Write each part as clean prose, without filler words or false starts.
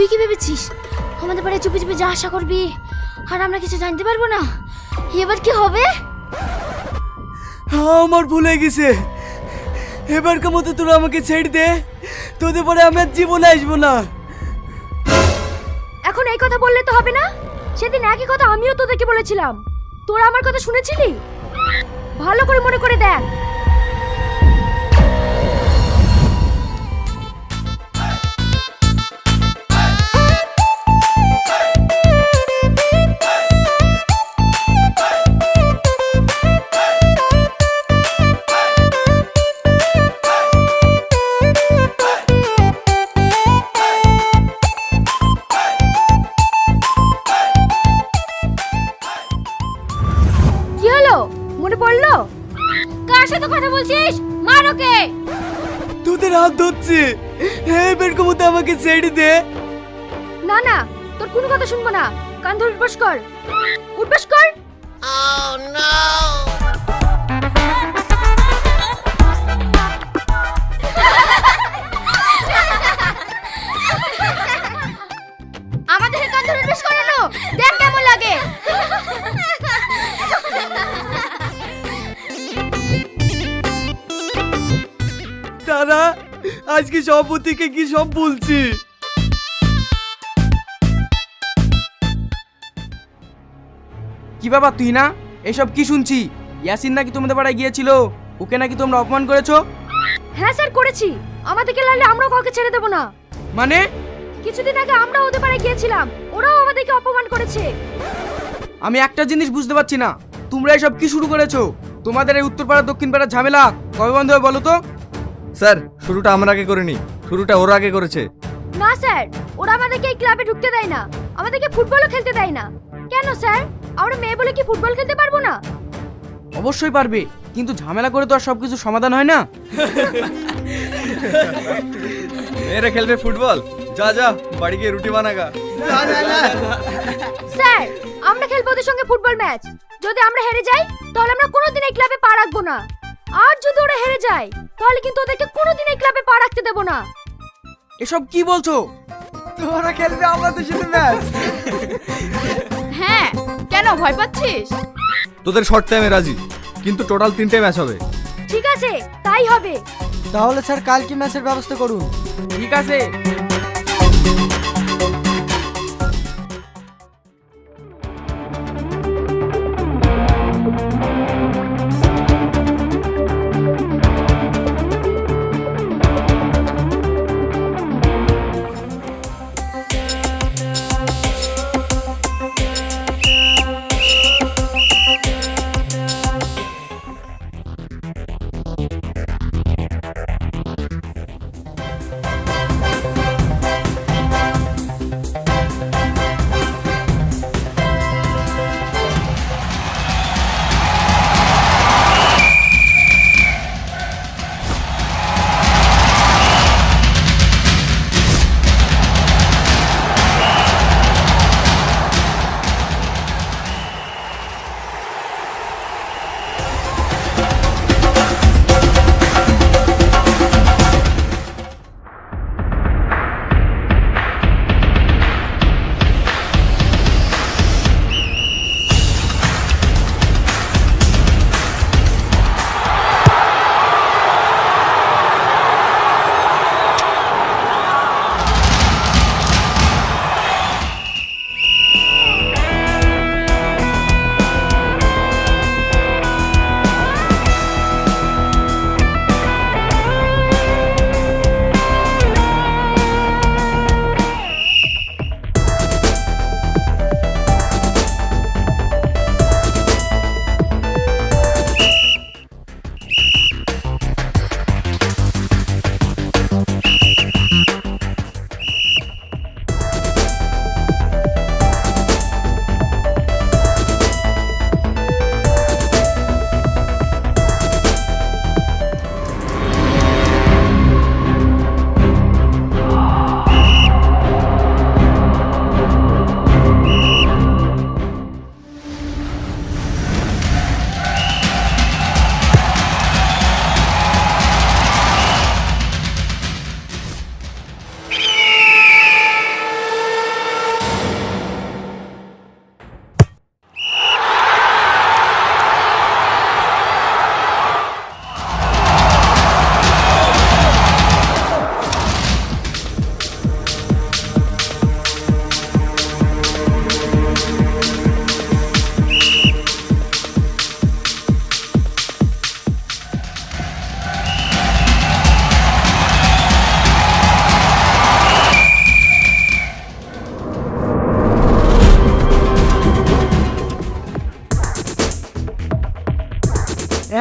তুই কি ভেবেছিস আমাদের বাড়ি চুপি চুপি যা আশা করবি আর আমরা কিছু জানতে পারবো না? এবার কি হবে? আমার ভুল হয়ে গেছে। এবারকার মতো তোরা আমাকে ছেড়ে দে, তোদের পরে আমি আর জীবনে আসবো না। এখন এই কথা বললে তো হবে না। সেদিন একই কথা আমিও তোদেরকে বলেছিলাম, তোরা আমার কথা শুনেছিলি? ভালো করে মনে করে দেখ। কি হলো, মনে পড়লো? কার সাথে কথা বলছিস? মার ওকে। তোদের হাত ধরছি, এবারকার মতো আমাকে ছেড়ে দে। না না, তোর কোনো কথা শুনবো না। কান ধরে উঠবাস কর, উঠবাস কর। আমাদের কান ধরে উঠবাস করানো দেখ কেমন লাগে। তারা আজকে সভাপতিকে কি সব বলছি। কি বাবা তুই না এসব কি শুনছি? ইয়াসিন নাকি তোমাদের পাড়ায় গিয়েছিল, ওকে নাকি তোমরা অপমান করেছো? হ্যাঁ স্যার, করেছি। আমাদেরকে লাইলে আমরাও কাউকে ছেড়ে দেবো না। মানে? কিছুদিন আগে আমরা ওদের পাড়ায় গিয়েছিলাম, ওরাও আমাদেরকে অপমান করেছে। আমি একটা জিনিস বুঝতে পারছি না, তোমরা এসব কি শুরু করেছো? তোমাদের এই উত্তর পাড়া দক্ষিণ পাড়ার ঝামেলা কবে বন্ধ হবে বলো তো? স্যার, শুরুটা আমরা আগে করিনি, শুরুটা ওরা আগে করেছে। না স্যার, ওরা আমাদেরকে এই ক্লাবে ঢুকতে দেয় না, আমাদেরকে ফুটবলও খেলতে দেয় না। কেন স্যার, আমরা মেয়ে বলে কি ফুটবল খেলতে পারবো না? অবশ্যই পারবে, কিন্তু ঝামেলা করে তো আর সবকিছু সমাধান হয় না। মেয়েরা খেলবে ফুটবল, যা যা বাড়ি গিয়ে রুটি বানাগা। স্যার, আমরা খেলবো ওদের সঙ্গে ফুটবল ম্যাচ। যদি আমরা হেরে যাই তাহলে আমরা কোনোদিন এই ক্লাবে পা রাখবো না। আর যদি ওরা হেরে যায় তাহলে কিন্তু ওদেরকে কোনোদিন এই ক্লাবে পা রাখতে দেবো না। এসব কি বলছো? তোরা খেলবে আমাদের সাথে ম্যাচ? হ্যাঁ, কেন ভয় পাচ্ছিস? তোদের শর্ট টাইমে রাজি, কিন্তু টোটাল 3টে ম্যাচ হবে। ঠিক আছে, তাই হবে। তাহলে স্যার কালকে ম্যাচের ব্যবস্থা করুন। ঠিক আছে।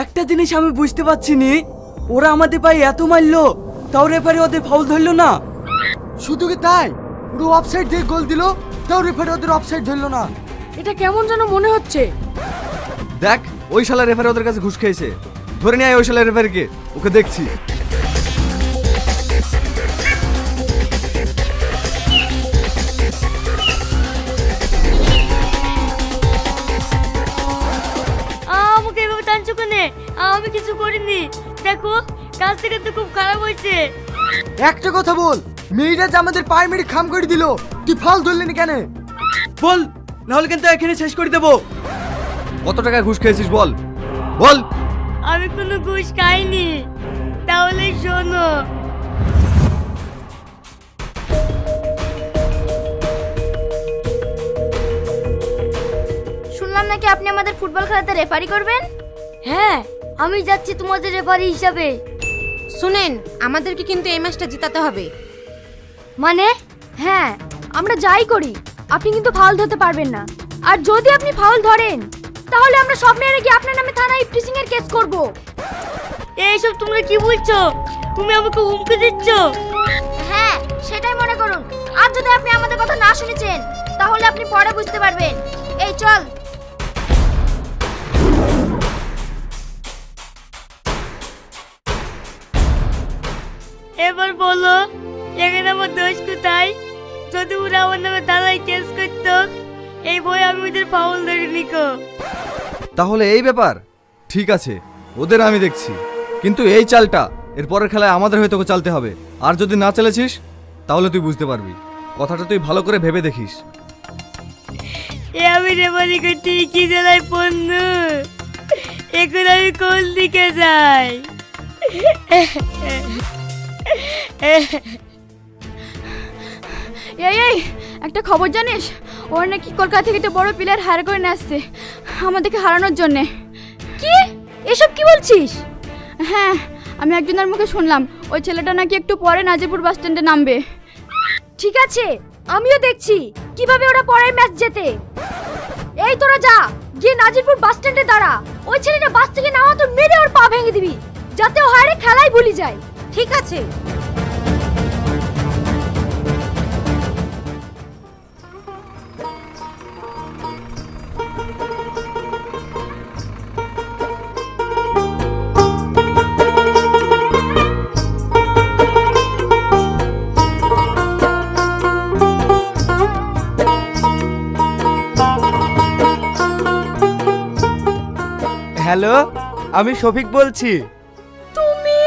একটা জিনিস আমি বুঝতে পারছি নি, ওরা আমাদের পায়ে এত মারলো তাও রেফারি ওদের ফাউল ধরলো না। শুধু কি তাই, পুরো অফসাইড দিয়ে গোল দিল, তাও রেফারি ওদের অফসাইড ধরলো না। এটা কেমন যেন মনে হচ্ছে। দেখ ওই শালা রেফারি ওদের কাছে ঘুষ খেয়েছে, ধরে নিয়ে আয় ওই শালা রেফারিকে, ওকে দেখছি। আমাকে এভাবে টানছো কেন? আমি কিছু করিনি। দেখো কাজ থেকে তো খুব খারাপ হয়েছে। একটা কথা বল, মেয়েটা যে আমাদের পায়ে মেরে খাম করে দিল, তুই ফাউল ধরলি না কেন? বল, নাহলে কিন্তু এখানে শেষ করে দেবো। কত টাকা ঘুষ খেয়েছিস বল, বল। আমি কোনো ঘুষ খাইনি। তাহলে শোনো, শুনলাম নাকি আপনি আমাদের ফুটবল খেলাতে রেফারি করবেন। হ্যাঁ, আমি যাচ্ছি তোমাদের রেফারি হিসাবে। শুনেন, আমাদেরকে কিন্তু এই ম্যাচটা জেতাতে হবে। মানে? হ্যাঁ, আমরা যাই করি আপনি কিন্তু ফাউল ধরতে পারবেন না। আর যদি আপনি ফাউল ধরেন তাহলে আমরা সব মেয়েরা গিয়ে আপনার নামে থানায় ইফটিজিং এর কেস করব। এইসব তোমরা কি বলছো? তুমি আমাকে হুমকি দিচ্ছ? হ্যাঁ, সেটাই মনে করুন। আর যদি আপনি আমাদের কথা না শুনেছেন তাহলে আপনি পরে বুঝতে পারবেন। এই চল। এবার বলো, এখানে আমার দোষ কোথায়? যদি ওরা আমার নামে থানায় কেস করতো, এই বই আমি ওদের ফাউল ধরে নিকো। তাহলে এই ব্যাপার, ঠিক আছে, ওদের আমি দেখছি, কিন্তু এই চালটা এর পরের খেলায় আমাদের হয়ে তোকে চালতে হবে। আর যদি না চালেছিস তাহলে তুই বুঝতে পারবি। কথাটা তুই ভালো করে ভেবে দেখিস। এ আমি রেফারি করতে কি জেলায় পণ্য, এখন আমি কোন দিকে যাই? এই একটা খবর জানিস? ওর নাকি কলকাতা থেকে একটা বড় প্লেয়ার হায়ার করে নিয়ে আসছে আমাদেরকে হারানোর জন্য। কি এসব কি বলছিস? হ্যাঁ, আমি একজনের মুখে শুনলাম ওই ছেলেটা নাকি একটু পরে নাজিরপুর বাস স্ট্যান্ডে নামবে। ঠিক আছে, আমিও দেখছি কিভাবে ওরা পরের ম্যাচ জেতে। এই তোরা যা, গিয়ে নাজিরপুর বাস স্ট্যান্ডে দাঁড়া। ওই ছেলেটা বাস থেকে নামা তো মেরে ওর পা ভেঙে দিবি, যাতে ও হারে খেলাই ভুলি যায়। ঠিক আছে। হ্যালো, আমি শফিক বলছি। তুমি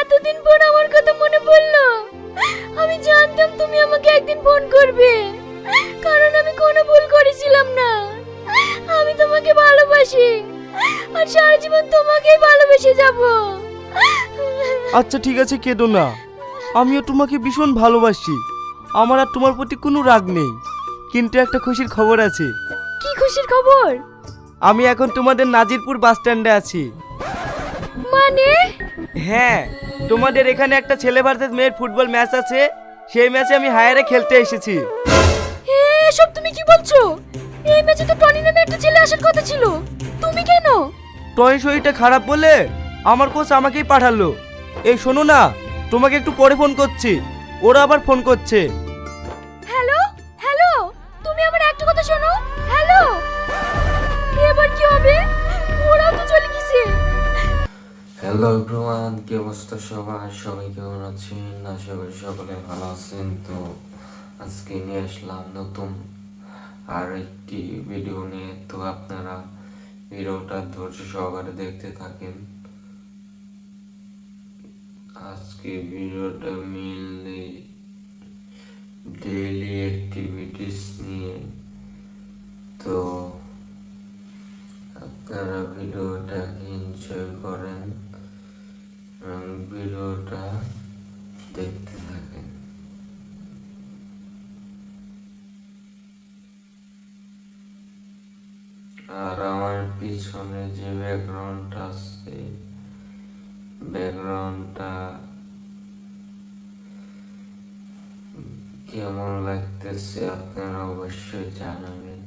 এতদিন পর আমার কথা মনে পড়লো। আমি জানতাম তুমি আমাকে একদিন ফোন করবে, কারণ আমি কোনো ভুল করেছিলাম না। আমি তোমাকে ভালোবাসি আর সারা জীবন তোমাকেই ভালোবেসে যাব। আচ্ছা ঠিক আছে, কেঁদো না, আমিও তোমাকে ভীষণ ভালোবাসি। আমার আর তোমার প্রতি কোনো রাগ নেই, কিন্তু একটা খুশির খবর আছে। কি খুশির খবর? আমি এখন তোমাদের নাজিরপুর বাস স্ট্যান্ডে আছি। মানে? হ্যাঁ, তোমাদের এখানে একটা ছেলে ভার্সেস মেয়ের ফুটবল ম্যাচ আছে, সেই ম্যাচে আমি হায়ারে খেলতে এসেছি। এসব তুমি কি বলছো? এই ম্যাচে তো টনি নামে একটা ছেলে আসার কথা ছিল, তুমি কেন? টয় শরীরটা খারাপ বলে আমার কোচ আমাকেই পাঠালো। এই শোনো না, তোমাকে একটু পরে ফোন করছি, ওরা আবার ফোন করছে। হ্যালো হ্যালো, তুমি আমার একটা কথা শোনো। হ্যালো, এবার কি হবে? ওরাও তো চলে গেছে। হ্যালো এভরিওয়ান, কি অবস্থা সবার? সবাই কেমন আছেন? আশা করি সকলে ভালো আছেন। তো আজকে নিয়ে আসলাম নতুন আর একটি ভিডিও নিয়ে। তো আপনারা ভিডিওটা ধৈর্য সহকারে দেখতে থাকেন। আজকে ভিডিওটা মেইনলি ডেইলি অ্যাক্টিভিটিস নিয়ে। তো আপনারা ভিডিওটা এনজয় করেন এবং ভিডিওটা দেখতে থাকেন। আর আমার পিছনে যে ব্যাকগ্রাউন্ডটা আছে, ব্যাকগ্রাউন্ডটা কেমন লাগতেছে আপনারা অবশ্যই জানাবেন।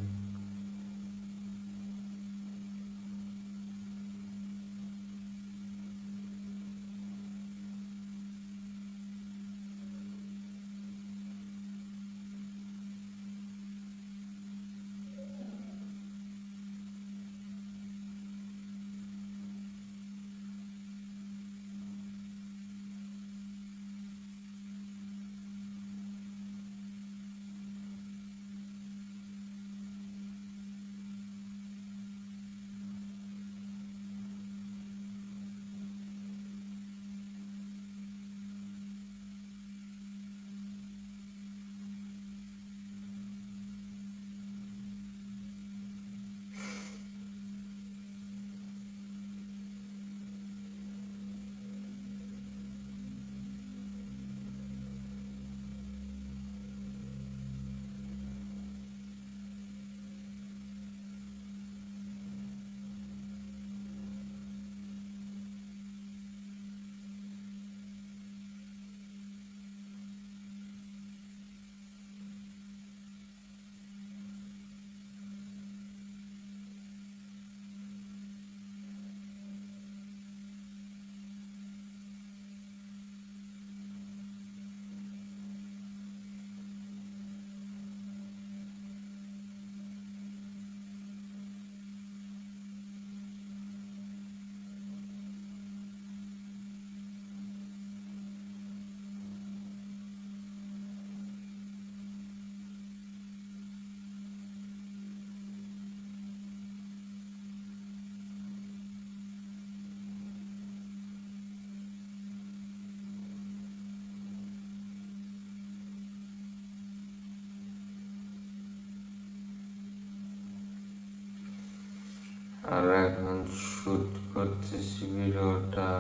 আর এখন শুট করতেছি ভিডিওটা।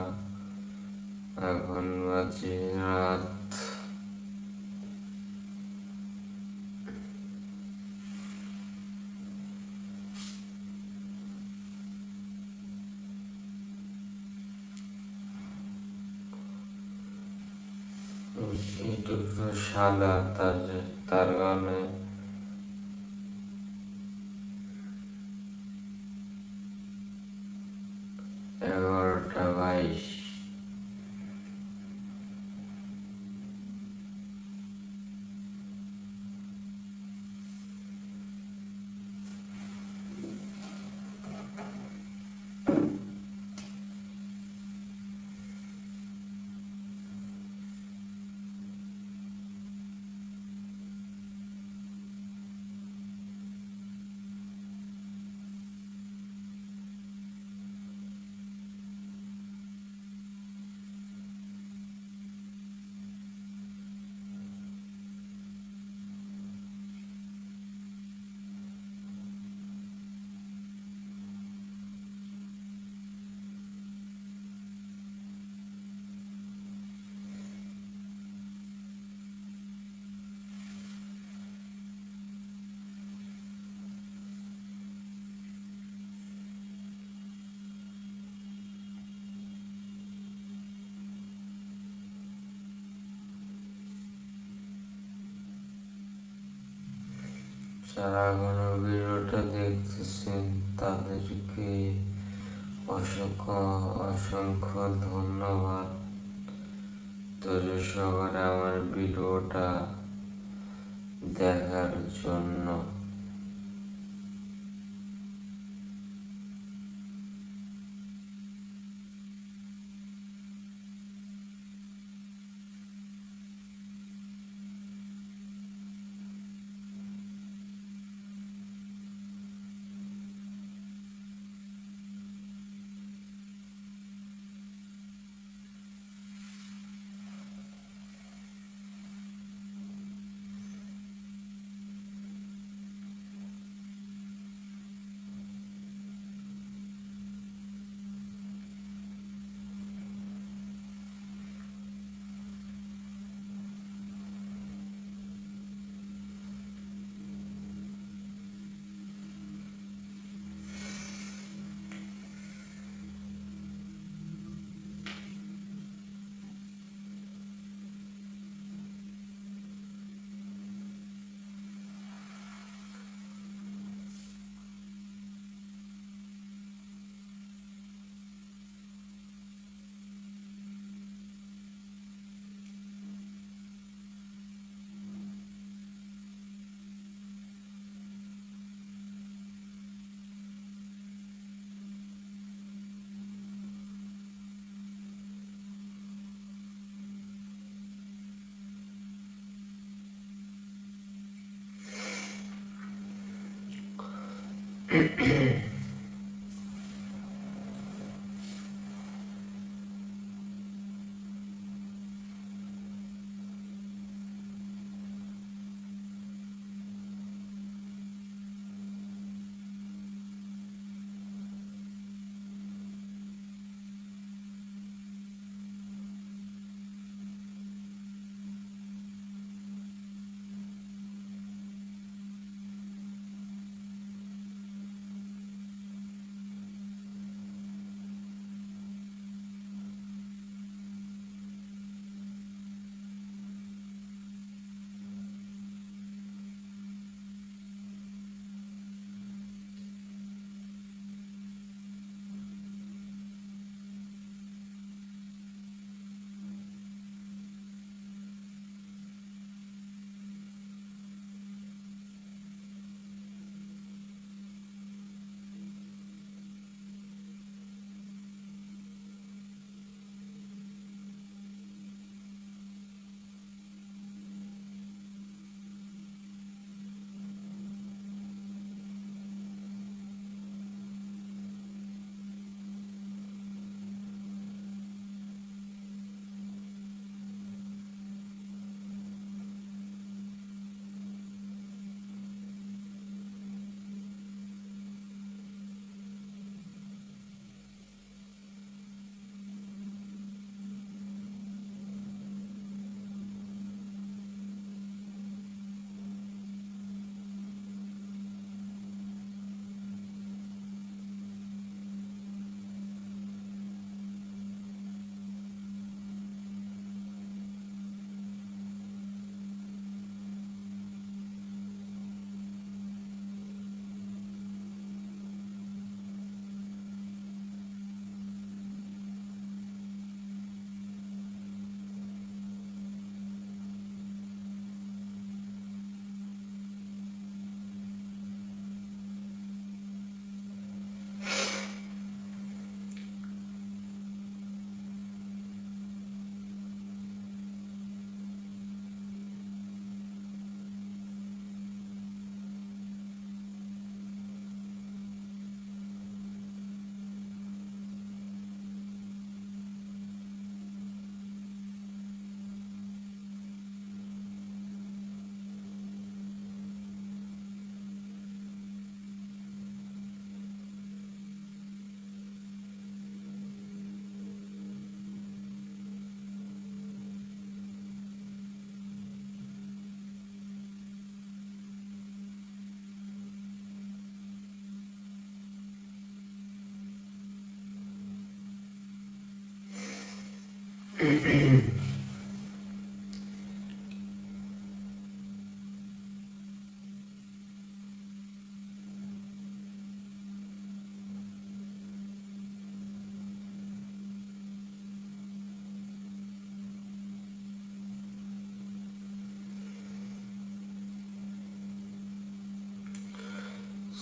এখন বাজে রাত একটু সাদা, তার কারণে এগারোটা 22। যারা এখনো ভিডিওটা দেখতেছেন তাদেরকে অসংখ্য অসংখ্য ধন্যবাদ। ধৈর্য সহকারে আমার ভিডিওটা দেখার জন্য।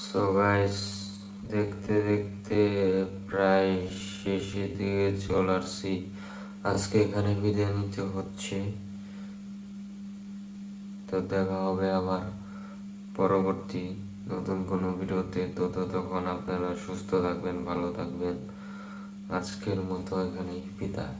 সো গাইস, দেখতে দেখতে প্রায় শেষের দিকে চলে আসছি। আজকে এখানে বিদায় নিতে হচ্ছে। তো দেখা হবে আবার পরবর্তী নতুন কোনো ভিডিওতে। তো ততক্ষণ আপনারা সুস্থ থাকবেন, ভালো থাকবেন। আজকের মতো এখানেই বিদায়।